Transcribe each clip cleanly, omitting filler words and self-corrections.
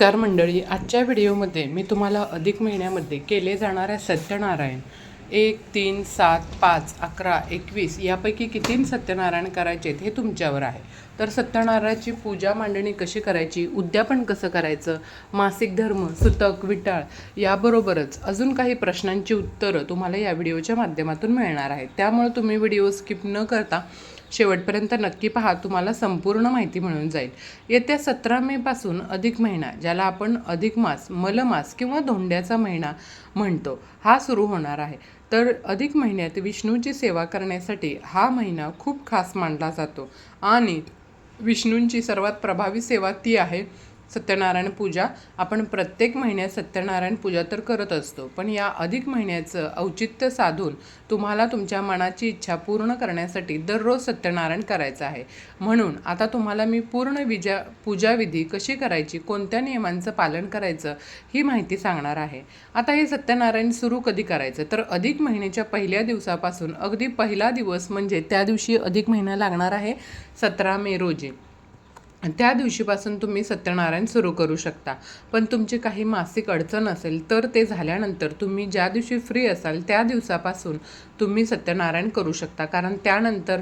तर मंडळी, आजच्या व्हिडिओमध्ये मी तुम्हाला अधिक महिन्यामध्ये केले जाणाऱ्या सत्यनारायण 1, 3, 7, 5, 11, 21 यापैकी किती सत्यनारायण करायचे हे तुमच्यावर आहे. तर सत्यनारायणाची पूजा मांडणी कशी करायची, उद्यापन कसं करायचं, मासिक धर्म, सुतक, विटाळ याबरोबरच अजून काही प्रश्नांची उत्तरं तुम्हाला या व्हिडिओच्या माध्यमातून मिळणार आहेत. त्यामुळे तुम्ही व्हिडिओ स्किप न करता शेवटपर्यंत नक्की पहा, तुम्हाला संपूर्ण माहिती मिळून जाईल. येत्या 17 मेपासून अधिक महिना, ज्याला आपण अधिक मास, मलमास किंवा धोंड्याचा महिना म्हणतो, हा सुरू होणार आहे. तर अधिक महिन्यात विष्णूची सेवा करण्यासाठी हा महिना खूप खास मानला जातो आणि विष्णूंची सर्वात प्रभावी सेवा ती आहे सत्यनारायण पूजा. आपण प्रत्येक महिन्यात सत्यनारायण पूजा तर करत असतो, पण या अधिक महिन्याचं औचित्य साधून तुम्हाला तुमच्या मनाची इच्छा पूर्ण करण्यासाठी दररोज सत्यनारायण करायचं आहे. म्हणून आता तुम्हाला मी पूर्ण पूजाविधी कशी करायची, कोणत्या नियमांचं पालन करायचं ही माहिती सांगणार आहे. आता हे सत्यनारायण सुरू कधी करायचं, तर अधिक महिन्याच्या पहिल्या दिवसापासून अगदी पहिला दिवस म्हणजे त्या दिवशी अधिक महिना लागणार आहे 17 मे रोजी. त्या दिवशीपासून तुम्ही सत्यनारायण सुरू करू शकता. पण तुमची काही मासिक अडचण असेल तर ते झाल्यानंतर तुम्ही ज्या दिवशी फ्री असाल त्या दिवसापासून तुम्ही सत्यनारायण करू शकता, कारण त्यानंतर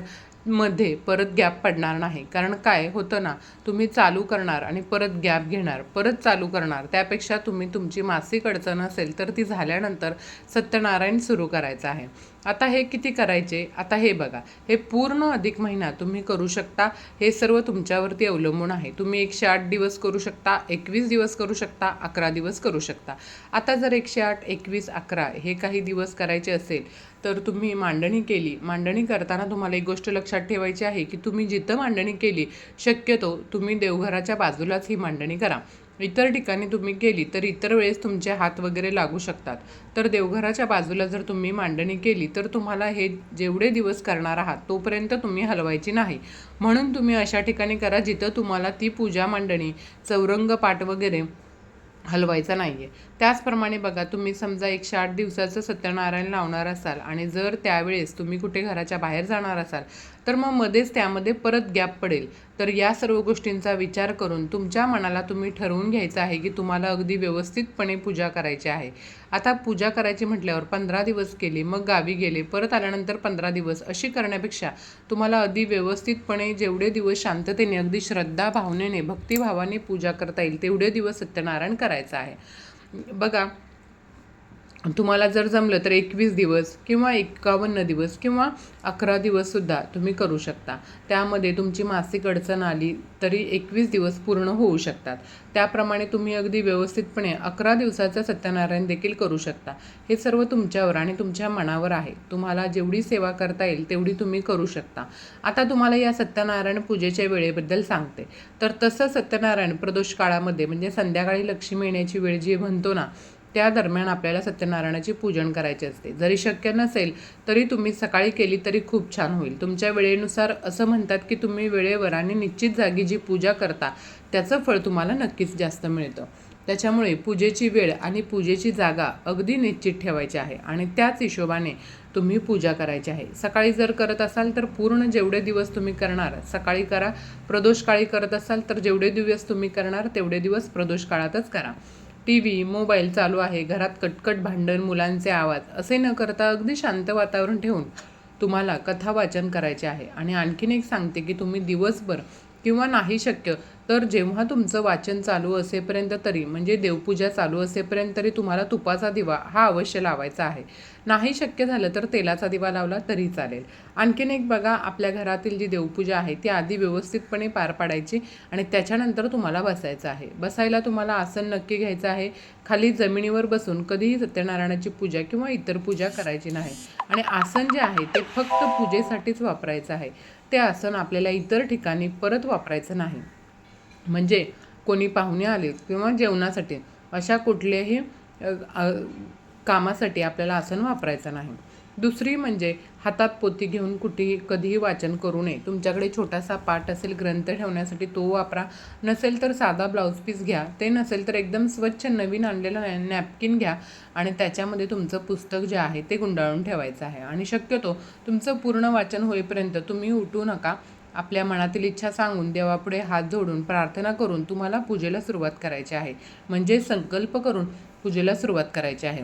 मध्ये परत गॅप पडणार नाही. कारण काय होतं ना, तुम्ही चालू करणार आणि परत गॅप घेणार, परत चालू करणार, त्यापेक्षा तुम्ही तुमची मासिक अडचण असेल तर ती झाल्यानंतर सत्यनारायण सुरू करायचं आहे. आता हे किती करायचे, आता हे बघा, हे पूर्ण अधिक महिना तुम्ही करू शकता. हे सर्व तुमच्यावरती अवलंबून आहे. तुम्ही 108 दिवस करू शकता, 21 दिवस करू शकता, 11 दिवस करू शकता. आता जर 108, 21, 11 हे काही दिवस करायचे असेल तर तुम्ही मांडणी केली. मांडणी करताना तुम्हाला एक गोष्ट लक्षात ठेवायची आहे की तुम्ही जिथं मांडणी केली, शक्यतो तुम्ही देवघराच्या बाजूलाच ही मांडणी करा. इतर ठिकाणी तुम्ही केली तर इतर वेळेस तुमचे हात वगैरे लागू शकतात. तर देवघराच्या बाजूला जर तुम्ही मांडणी केली तर तुम्हाला हे जेवढे दिवस करणार आहात तोपर्यंत तुम्ही हलवायची नाही. म्हणून तुम्ही अशा ठिकाणी करा जिथं तुम्हाला ती पूजा मांडणी, चौरंग पाट वगैरे हलवायचा नाही आहे. त्याचप्रमाणे बघा, तुम्ही समजा 108 दिवसाचं सत्यनारायण लावणार असाल आणि जर त्यावेळेस तुम्ही कुठे घराच्या बाहेर जाणार असाल तर मग मध्येच त्यामध्ये परत गॅप पडेल. तर या सर्व गोष्टींचा विचार करून तुमच्या मनाला तुम्ही ठरवून घ्यायचं आहे की तुम्हाला अगदी व्यवस्थितपणे पूजा करायची आहे. आता पूजा करायची म्हटल्यावर 15 दिवस केली, मग गावी गेले, परत आल्यानंतर 15 दिवस अशी करण्यापेक्षा तुम्हाला अगदी व्यवस्थितपणे जेवढे दिवस शांततेने, अगदी श्रद्धा भावनेने, भक्तिभावाने पूजा करता येईल तेवढे दिवस सत्यनारायण करायचं आहे. बघा, तुम्हाला जर जमलं तर 21 दिवस किंवा 51 दिवस किंवा 11 दिवससुद्धा तुम्ही करू शकता. त्यामध्ये तुमची मासिक अडचण आली तरी 21 दिवस पूर्ण होऊ शकतात. त्याप्रमाणे तुम्ही अगदी व्यवस्थितपणे 11 दिवसाचं सत्यनारायण देखील करू शकता. हे सर्व तुमच्यावर आणि तुमच्या मनावर आहे. तुम्हाला जेवढी सेवा करता येईल तेवढी तुम्ही करू शकता. आता तुम्हाला या सत्यनारायण पूजेच्या वेळेबद्दल सांगते. तर तसं सत्यनारायण प्रदोष काळामध्ये म्हणजे संध्याकाळी लक्ष्मी येण्याची वेळ जी म्हणतो ना, त्या दरम्यान आपल्याला सत्यनारायणाची पूजन करायचे असते. जरी शक्य नसेल तरी तुम्ही सकाळी केली तरी खूप छान होईल. तुमच्या वेळेनुसार असं म्हणतात की तुम्ही वेळेवर आणि निश्चित जागी जी पूजा करता त्याचं फळ तुम्हाला नक्कीच जास्त मिळतं. त्याच्यामुळे पूजेची वेळ आणि पूजेची जागा अगदी निश्चित ठेवायची आहे आणि त्याच हिशोबाने तुम्ही पूजा करायची आहे. सकाळी जर करत असाल तर पूर्ण जेवढे दिवस तुम्ही करणार सकाळी करा. प्रदोष काळी करत असाल तर जेवढे दिवस तुम्ही करणार तेवढे दिवस प्रदोष काळातच करा. TV, मोबाईल चालू आहे, घरात कटकट, भांडण, मुलांचे आवाज असे न करता अगदी शांत वातावरण ठेवून तुम्हाला कथा वाचन करायचे आहे. आणि आणखीन एक सांगते की तुम्ही दिवसभर किंवा नाही शक्य तर जेव्हा तुमचं वाचन चालू असेपर्यंत तरी, म्हणजे देवपूजा चालू असेपर्यंत तरी तुम्हाला तुपाचा दिवा हा अवश्य लावायचा आहे. नाही शक्य झालं तर तेलाचा दिवा लावला तरी चालेल. आणखीन एक बघा, आपल्या घरातील जी देवपूजा आहे ती आधी व्यवस्थितपणे पार पाडायची आणि त्याच्यानंतर तुम्हाला बसायचं आहे. बसायला तुम्हाला आसन नक्की घ्यायचं आहे. खाली जमिनीवर बसून कधीही सत्यनारायणाची पूजा किंवा इतर पूजा करायची नाही. आणि आसन जे आहे ते फक्त पूजेसाठीच वापरायचं आहे. ते आसन आपल्याला इतर ठिकाणी परत वापरायचं नाही. म्हणजे कोणी पाहुणे आले किंवा जेवणासाठी अशा कुठल्याही कामासाठी आपल्याला आसन वापरायचं नाही. दुसरी म्हणजे हातात पोथी घेऊन कधीही वाचन करू नये. तुमच्याकडे छोटासा पाट असेल ग्रंथ ठेवण्यासाठी तो वापरा. नसेल तर साधा ब्लाऊज पीस घ्या. ते नसेल तर एकदम स्वच्छ नवीन आणलेला नॅपकिन घ्या आणि त्याच्यामध्ये तुमचं पुस्तक जे आहे ते गुंडाळून ठेवायचं आहे. आणि शक्यतो तुमचं पूर्ण वाचन होईपर्यंत तुम्ही उठू नका. आपल्या मनातील इच्छा सांगून देवापुढे हात जोडून प्रार्थना करून तुम्हाला पूजेला सुरुवात करायची आहे. म्हणजे संकल्प करून पूजेला सुरुवात करायची आहे.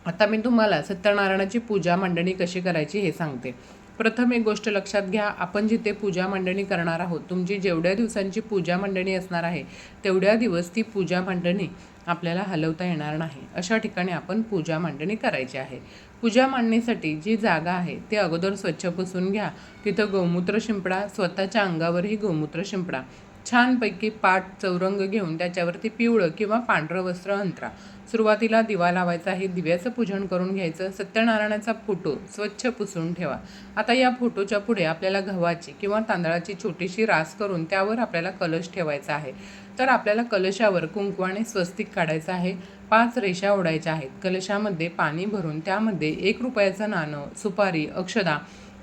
आता मी तुम्हाला सत्यनारायणाची पूजा मांडणी कशी करायची हे सांगते. प्रथम एक गोष्ट लक्षात घ्या, आपण जिथे पूजा मांडणी करणार आहोत, तुमची जेवढ्या दिवसांची पूजा मांडणी असणार आहे तेवढ्या दिवस ती पूजा मांडणी आपल्याला हलवता येणार नाही. अशा ठिकाणी आपण पूजा मांडणी करायची आहे. पूजा मांडणीसाठी जी जागा आहे ती अगोदर स्वच्छ पुसून घ्या. तिथं गोमूत्र शिंपडा, स्वतःच्या अंगावरही गोमूत्र शिंपडा. छानपैकी पाट चौरंग घेऊन त्याच्यावरती पिवळं किंवा पांढरं वस्त्र अंथरा. सुरुवातीला दिवा लावायचा आहे. दिव्याचं पूजन करून घ्यायचं. सत्यनारायणाचा फोटो स्वच्छ पुसून ठेवा. आता या फोटोच्या पुढे आपल्याला गव्हाची किंवा तांदळाची छोटीशी रास करून त्यावर आपल्याला कलश ठेवायचा आहे. तर आपल्याला कलशावर कुंकवाने स्वस्तिक काढायचं आहे. 5 रेषा ओढायच्या आहेत. कलशामध्ये पाणी भरून त्यामध्ये 1 रुपयाचं नाणं, सुपारी, अक्षदा,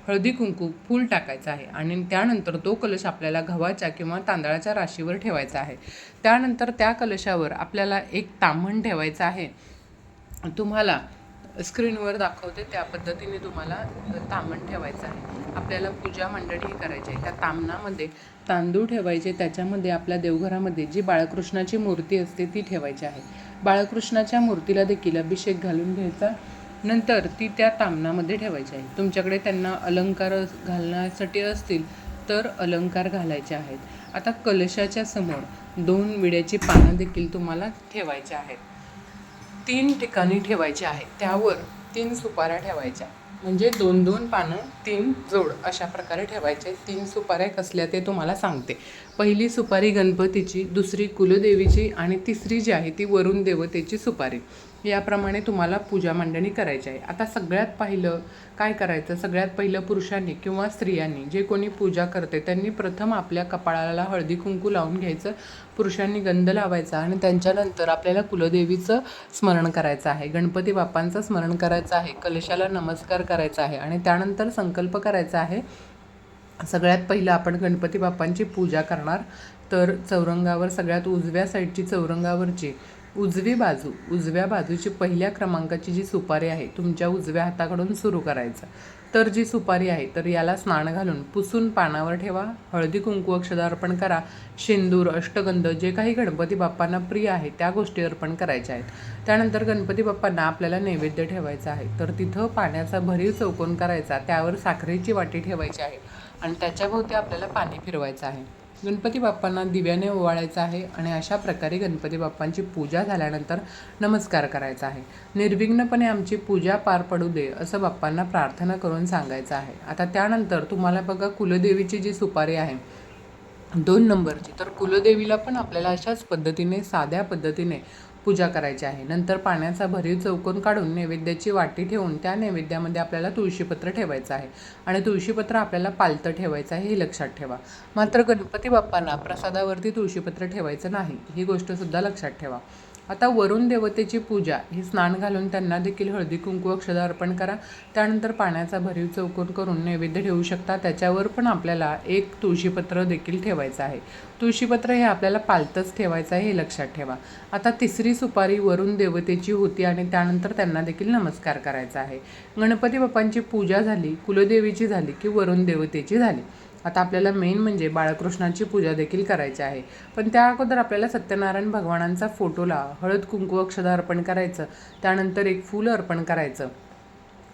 हळदी कुंकू, फूल टाकायचं आहे आणि त्यानंतर तो कलश आपल्याला गव्हाच्या किंवा तांदळाच्या राशीवर ठेवायचा आहे. त्यानंतर त्या कलशावर आपल्याला एक ताम्हण ठेवायचं आहे. तुम्हाला स्क्रीनवर दाखवते त्या पद्धतीने तुम्हाला ताम्हण ठेवायचं आहे. आपल्याला पूजा मंडळी करायची आहे. त्या ताम्हणामध्ये तांदूळ ठेवायचे. त्याच्यामध्ये आपल्या देवघरामध्ये जी बाळकृष्णाची मूर्ती असते ती ठेवायची आहे. बाळकृष्णाच्या मूर्तीला देखील अभिषेक घालून घ्यायचा. नंतर ती त्या ताम्हणामध्ये ठेवायची आहे. तुमच्याकडे त्यांना अलंकार घालण्यासाठी असतील तर अलंकार घालायचे आहेत. आता कलशाच्या समोर 2 विड्याची पानं देखील तुम्हाला ठेवायची आहेत. 3 ठिकाणी ठेवायचे आहे. त्यावर 3 सुपाऱ्या ठेवायच्या. म्हणजे 2-2 पानं 3 जोड अशा प्रकारे ठेवायचे. 3 सुपाऱ्या कसल्या ते तुम्हाला सांगते. पहिली सुपारी गणपतीची, दुसरी कुलदेवीची आणि तिसरी जी आहे ती वरुण देवतेची सुपारी. याप्रमाणे तुम्हाला पूजा मांडणी करायची आहे. आता सगळ्यात पहिलं काय करायचं, सगळ्यात पहिलं पुरुषांनी किंवा स्त्रियांनी जे कोणी पूजा करते त्यांनी प्रथम आपल्या कपाळाला हळदी कुंकू लावून घ्यायचं. पुरुषांनी गंध लावायचा आणि त्यांच्यानंतर आपल्याला कुलदेवीचं स्मरण करायचं आहे, गणपती बाप्पांचं स्मरण करायचं आहे, कलशाला नमस्कार करायचा आहे आणि त्यानंतर संकल्प करायचा आहे. सगळ्यात पहिलं आपण गणपती बाप्पांची पूजा करणार. तर चौरंगावर सगळ्यात उजव्या साईडची चौरंगावरची उजव्या बाजूची पहिल्या क्रमांकाची जी सुपारी आहे तुमच्या उजव्या हाताकडून सुरू करायचं. तर जी सुपारी आहे तर याला स्नान घालून पुसून पानावर ठेवा. हळदी कुंकू अक्षदा अर्पण करा. शेंदूर, अष्टगंध जे काही गणपती बाप्पांना प्रिय आहे त्या गोष्टी अर्पण करायच्या आहेत. त्यानंतर गणपती बाप्पांना आपल्याला नैवेद्य ठेवायचा आहे. तर तिथं पाण्याचा भरीव चौकोन करायचा. त्यावर साखरेची वाटी ठेवायची आहे आणि त्याच्याभोवती आपल्याला पाणी फिरवायचं आहे. गणपती बाप्पांना दिव्याने ओवाळायचं आहे आणि अशा प्रकारे गणपती बाप्पांची पूजा झाल्यानंतर नमस्कार करायचा आहे. निर्विघ्नपणे आमची पूजा पार पडू दे असं बाप्पांना प्रार्थना करून सांगायचं आहे. आता त्यानंतर तुम्हाला बघा कुलदेवीची जी सुपारी आहे 2 नंबरची, तर कुलदेवीला पण आपल्याला अशाच पद्धतीने साध्या पद्धतीने पूजा करायची आहे. नंतर पाण्याचा भरीव चौकोन काढून नैवेद्याची वाटी ठेवून त्या नैवेद्यामध्ये आपल्याला तुळशीपत्र ठेवायचं आहे आणि तुळशीपत्र आपल्याला पालतं ठेवायचं आहे हे लक्षात ठेवा. मात्र गणपती बाप्पांना प्रसादावरती तुळशीपत्र ठेवायचं नाही, ही गोष्टसुद्धा लक्षात ठेवा. आता वरुण देवतेची पूजा ही स्नान घालून त्यांना देखील हळदी कुंकू अक्षदा अर्पण करा. त्यानंतर पाण्याचा भरीव चौकोन करून नैवेद्य ठेवू शकता. त्याच्यावर पण आपल्याला एक तुळशीपत्र देखील ठेवायचं आहे. तुळशीपत्र हे आपल्याला पालतच ठेवायचं आहे हे लक्षात ठेवा. आता तिसरी सुपारी वरुण देवतेची होती आणि त्यानंतर त्यांना देखील नमस्कार करायचा आहे. गणपती बाप्पांची पूजा झाली, कुलदेवीची झाली की वरुण देवतेची झाली. आता आपल्याला मेन म्हणजे बाळकृष्णाची पूजा देखील करायची आहे. पण त्या अगोदर आपल्याला सत्यनारायण भगवानांचा फोटोला हळद कुंकू अक्षदा अर्पण करायचं. त्यानंतर एक फूल अर्पण करायचं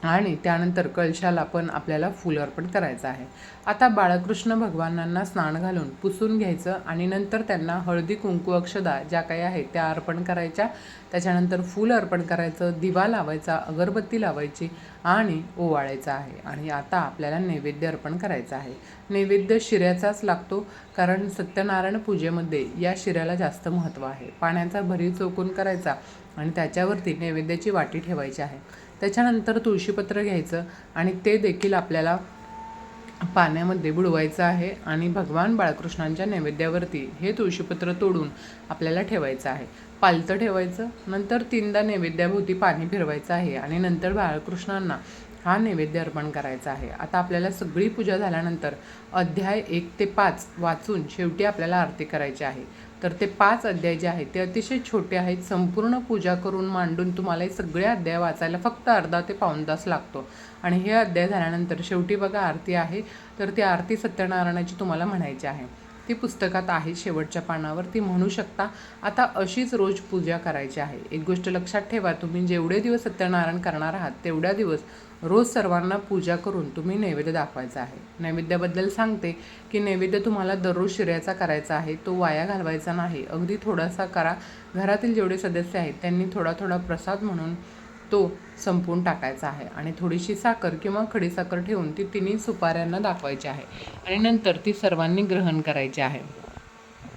आणि त्यानंतर कलशाला पण आपल्याला फूल अर्पण करायचं आहे. आता बाळकृष्ण भगवानांना स्नान घालून पुसून घ्यायचं आणि नंतर त्यांना हळदी कुंकू अक्षदा ज्या काही आहेत त्या अर्पण करायच्या. त्याच्यानंतर फूल अर्पण करायचं, दिवा लावायचा, अगरबत्ती लावायची आणि ओवाळायचं आहे. आणि आता आपल्याला नैवेद्य अर्पण करायचं आहे. नैवेद्य शिऱ्याचाच लागतो कारण सत्यनारायण पूजेमध्ये या शिऱ्याला जास्त महत्त्व आहे. पाण्याचा भरीव चौकोन करायचा आणि त्याच्यावरती नैवेद्याची वाटी ठेवायची आहे. त्याच्यानंतर तुळशीपत्र घ्यायचं आणि ते देखील आपल्याला पाण्यामध्ये बुडवायचं आहे आणि भगवान बाळकृष्णांच्या नैवेद्यावरती हे तुळशीपत्र तोडून आपल्याला ठेवायचं आहे. पालतं ठेवायचं. नंतर 3दा नैवेद्याभोवती पाणी फिरवायचं आहे आणि नंतर बाळकृष्णांना हा नैवेद्य अर्पण करायचा आहे. आता आपल्याला सगळी पूजा झाल्यानंतर अध्याय 1 ते 5 वाचून शेवटी आपल्याला आरती करायची आहे. तर ते 5 अध्याय जे आहेत ते अतिशय छोटे आहेत. संपूर्ण पूजा करून मांडून तुम्हाला हे सगळे अध्याय वाचायला फक्त अर्धा ते पाऊण तास लागतो. आणि हे अध्याय झाल्यानंतर शेवटी बघा आरती आहे, तर ती आरती सत्यनारायणाची तुम्हाला म्हणायची आहे. ती पुस्तकात आहे शेवटच्या पानावर, ती म्हणू शकता. आता अशीच रोज पूजा करायची आहे. एक गोष्ट लक्षात ठेवा, तुम्ही जेवढे दिवस सत्यनारायण करणार आहात तेवढ्या दिवस रोज सर्वांना पूजा करून तुम्ही नैवेद्य दाखवायचा आहे. नैवेद्याबद्दल सांगते की नैवेद्य तुम्हाला दररोज शिऱ्याचा करायचा आहे, तो वाया घालवायचा नाही. अगदी थोडासा करा. घरातील जेवढे सदस्य आहेत त्यांनी थोडा थोडा प्रसाद म्हणून तो संपवून टाकायचा आहे. आणि थोडीशी साखर किंवा खडीसाखर ठेवून ती तिन्ही सुपाऱ्यांना दाखवायची आहे आणि नंतर ती सर्वांनी ग्रहण करायची आहे.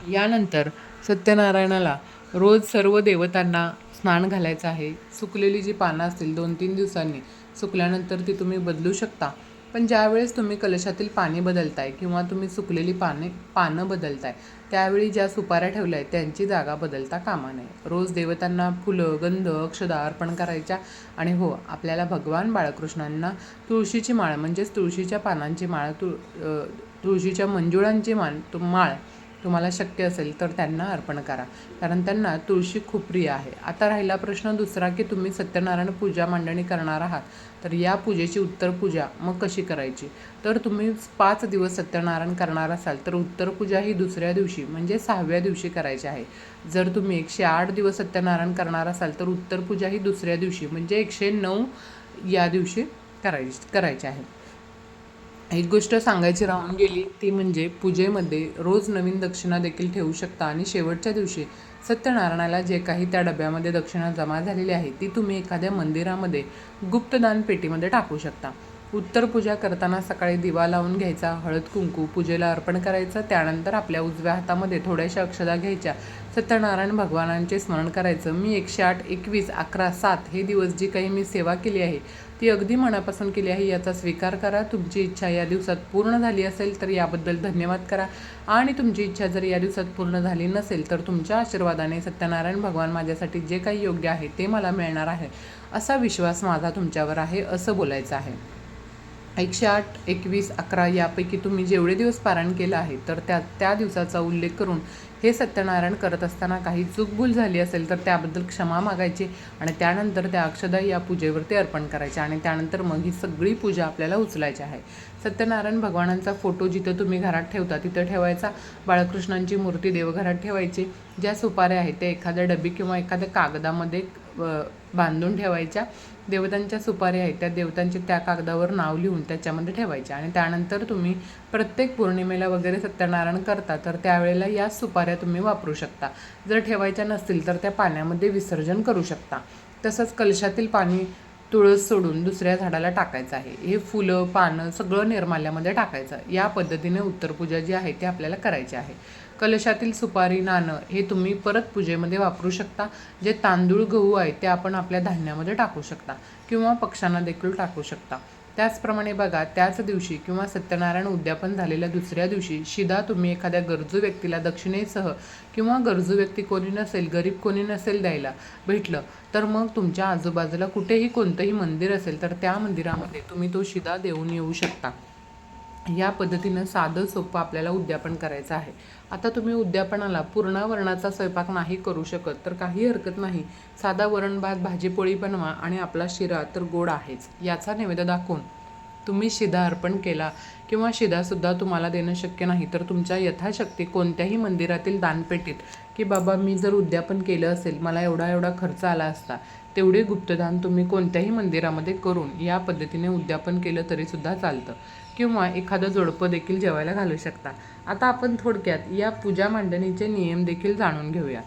यानंतर सत्यनारायणाला रोज सर्व देवतांना स्नान घालायचं आहे. सुकलेली जी पानं असतील 2-3 दिवसांनी सुकल्यानंतर ती तुम्ही बदलू शकता. पण ज्यावेळेस तुम्ही कलशातील पाणी बदलताय किंवा तुम्ही सुकलेली पानं बदलताय त्यावेळी ज्या सुपाऱ्या ठेवल्या आहेत त्यांची जागा बदलता कामा नये. रोज देवतांना फुलं, गंध, अक्षदा अर्पण करायच्या. आणि हो, आपल्याला भगवान बाळकृष्णांना तुळशीची माळ म्हणजेच तुळशीच्या पानांची माळ, तुळशीच्या मंजुळांची माळ तुम्हाला शक्य असेल तर त्यांना अर्पण करा, कारण त्यांना तुळशी खूप प्रिय आहे. आता राहिला प्रश्न दुसरा की तुम्ही सत्यनारायण पूजा मांडणी करणार आहात, तर या पूजेची उत्तर पूजा मग कशी करायची. तर तुम्ही 5 दिवस सत्यनारायण करणार असाल तर उत्तर पूजा ही दुसऱ्या दिवशी म्हणजे 6व्या दिवशी करायची आहे. जर तुम्ही 108 दिवस सत्यनारायण करणार असाल तर उत्तर पूजा ही दुसऱ्या दिवशी म्हणजे 109 या दिवशी करायची आहे. एक गोष्ट सांगायची राहून गेली ती म्हणजे पूजेमध्ये रोज नवीन दक्षिणा देखील ठेवू शकता. आणि शेवटच्या दिवशी सत्यनारायणाला जे काही त्या डब्यामध्ये दक्षिणा जमा झालेली आहे ती तुम्ही एखाद्या मंदिरामध्ये गुप्तदान पेटीमध्ये टाकू शकता. उत्तर पूजा करताना सकाळी दिवा लावून घ्यायचा, हळद कुंकू पूजेला अर्पण करायचं. त्यानंतर आपल्या उजव्या हातामध्ये थोड्याशा अक्षदा घ्यायच्या, सत्यनारायण भगवानांचे स्मरण करायचं. मी 108, 21, 11, 7 हे दिवस जी काही मी सेवा केली आहे ती अगदी मनापासून केली आहे याचा स्वीकार करा. तुमची इच्छा या दिवसात पूर्ण झाली असेल तर याबद्दल धन्यवाद करा. आणि तुमची इच्छा जर या दिवसात पूर्ण झाली नसेल तर तुमच्या आशीर्वादाने सत्यनारायण भगवान माझ्यासाठी जे काही योग्य आहे ते मला मिळणार आहे असा विश्वास माझा तुमच्यावर आहे असं बोलायचं आहे. 108, 21, 11 यापैकी तुम्ही जेवढे दिवस पारायण केलं आहे तर त्या दिवसाचा उल्लेख करून हे सत्यनारायण करत असताना काही चूकभूल झाली असेल तर त्याबद्दल क्षमा मागायची. आणि त्यानंतर त्या अक्षदा या पूजेवरती अर्पण करायच्या. आणि त्यानंतर मग ही सगळी पूजा आपल्याला उचलायची आहे. सत्यनारायण भगवानांचा फोटो जिथं तुम्ही घरात ठेवता तिथं ठेवायचा. बाळकृष्णांची मूर्ती देवघरात ठेवायची. ज्या सुपाऱ्या आहेत त्या एखाद्या डबी किंवा एखाद्या कागदामध्ये बांधून ठेवायच्या. देवतांच्या सुपाऱ्या आहेत त्या देवतांचे त्या कागदावर नाव लिहून त्याच्यामध्ये ठेवायचे. आणि त्यानंतर तुम्ही प्रत्येक पौर्णिमेला वगैरे सत्यनारायण करता तर त्यावेळेला या सुपाऱ्या तुम्ही वापरू शकता. जर ठेवायच्या नसतील तर त्या पाण्यामध्ये विसर्जन करू शकता. तसंच कलशातील पाणी तुळस सोडून दुसऱ्या झाडाला टाकायचं आहे. हे फुलं, पानं सगळं निर्माल्यामध्ये टाकायचं. या पद्धतीने उत्तरपूजा जी आहे ती आपल्याला करायची आहे. कलशातील सुपारी, नाणं हे तुम्ही परत पूजेमध्ये वापरू शकता. जे तांदूळ, गहू आहेत ते आपण आपल्या धान्यामध्ये टाकू शकता किंवा पक्ष्यांना देखील टाकू शकता. त्याचप्रमाणे बघा, त्याच दिवशी किंवा सत्यनारायण उद्यापन झालेल्या दुसऱ्या दिवशी शिधा तुम्ही एखाद्या गरजू व्यक्तीला दक्षिणेसह किंवा गरजू व्यक्ती कोणी नसेल, गरीब कोणी नसेल द्यायला भेटलं तर मग तुमच्या आजूबाजूला कुठेही कोणतंही मंदिर असेल तर त्या मंदिरामध्ये तुम्ही तो शिधा देऊन येऊ शकता. या पद्धतीनं साधं सोपं आपल्याला उद्यापन करायचं आहे. आता तुम्ही उद्यापनाला पूर्ण वरणाचा स्वयंपाक नाही करू शकत तर काही हरकत नाही. साधा वरण भात, भाजीपोळी बनवा आणि आपला शिरा तर गोड आहेच याचा नैवेद्य दाखवून तुम्ही शिधा अर्पण केला. किंवा शिधासुद्धा तुम्हाला देणं शक्य नाही तर तुमच्या यथाशक्ती कोणत्याही मंदिरातील दानपेटीत की बाबा मी जर उद्यापन केलं असेल, मला एवढा खर्च आला असता, तेवढे गुप्तदान तुम्ही कोणत्याही मंदिरामध्ये करून या पद्धतीने उद्यापन केलं तरीसुद्धा चालतं. किंवा एखादं जोडपं देखील जेवायला घालू शकता. आता आपण थोडक्यात या पूजा मांडणीचे नियम देखील जाणून घेऊया.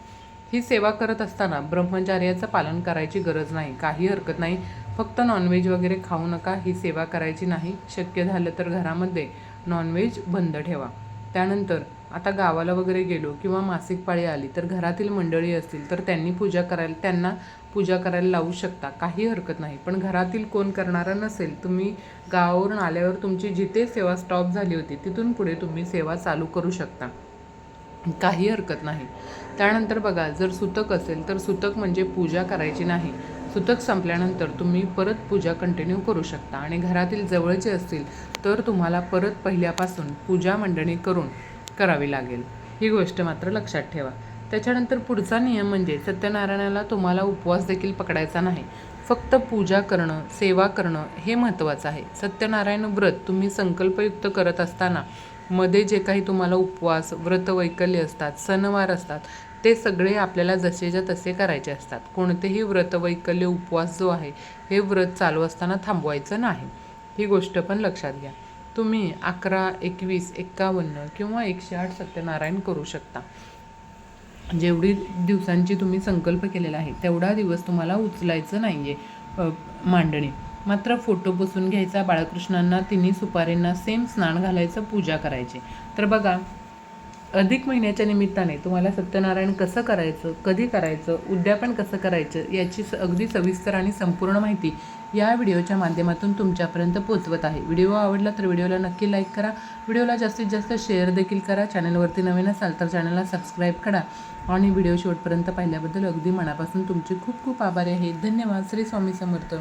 ही सेवा करत असताना ब्रह्मचर्याचं पालन करायची गरज नाही, काही हरकत नाही. फक्त नॉनव्हेज वगैरे खाऊ नका, ही सेवा करायची नाही. शक्य झालं तर घरामध्ये नॉनव्हेज बंद ठेवा. त्यानंतर आता गावाला वगैरे गेलो किंवा मासिक पाळी आली तर घरातील मंडळी असतील तर त्यांना पूजा करायला लावू शकता, काही हरकत नाही. पण घरातील कोण करणारं नसेल, तुम्ही गावावरून आल्यावर तुमची जिथे सेवा स्टॉप झाली होती तिथून पुढे तुम्ही सेवा चालू करू शकता, काही हरकत नाही. त्यानंतर बघा, जर सुतक असेल तर सुतक म्हणजे पूजा करायची नाही. सुतक संपल्यानंतर तुम्ही परत पूजा कंटिन्यू करू शकता. आणि घरातील जवळचे असतील तर तुम्हाला परत पहिल्यापासून पूजा मांडणी करून करावी लागेल. ही गोष्ट मात्र लक्षात ठेवा. त्याच्यानंतर पुढचा नियम म्हणजे सत्यनारायणाला तुम्हाला उपवास देखील पकडायचा नाही. फक्त पूजा करणं, सेवा करणं हे महत्त्वाचं आहे. सत्यनारायण व्रत तुम्ही संकल्पयुक्त करत असताना मध्ये जे काही तुम्हाला उपवास, व्रतवैकल्य असतात, सणवार असतात, ते सगळे आपल्याला जसेच्या तसे करायचे असतात. कोणतेही व्रतवैकल्य, उपवास जो आहे हे व्रत चालू असताना थांबवायचं नाही. ही गोष्ट पण लक्षात घ्या. तुम्ही 11, 21, 51 किंवा 108 सत्यनारायण करू शकता. जेवढी दिवसांची तुम्ही संकल्प केलेला आहे तेवढा दिवस तुम्हाला उचलायचं नाही आहे मांडणी. मात्र फोटो पुसून घ्यायचा, बाळकृष्णांना, तिन्ही सुपारींना सेम स्नान घालायचं, पूजा करायची. तर बघा, अधिक महिन्याच्या निमित्ताने तुम्हाला सत्यनारायण कसं करायचं, कधी करायचं, उद्यापन कसं करायचं याची अगदी सविस्तर आणि संपूर्ण माहिती या व्हिडिओच्या माध्यमातून तुमच्यापर्यंत पोहोचवत आहे. व्हिडिओ आवडला तर व्हिडिओला नक्की लाईक करा, व्हिडिओला जास्तीत जास्त शेअर देखील करा. चॅनलवरती नवीन असाल तर चॅनलला सबस्क्राईब करा आणि व्हिडिओ शेवटपर्यंत पाहिल्याबद्दल अगदी मनापासून तुमचे खूप खूप आभारी आहे. धन्यवाद. श्री स्वामी समर्थ.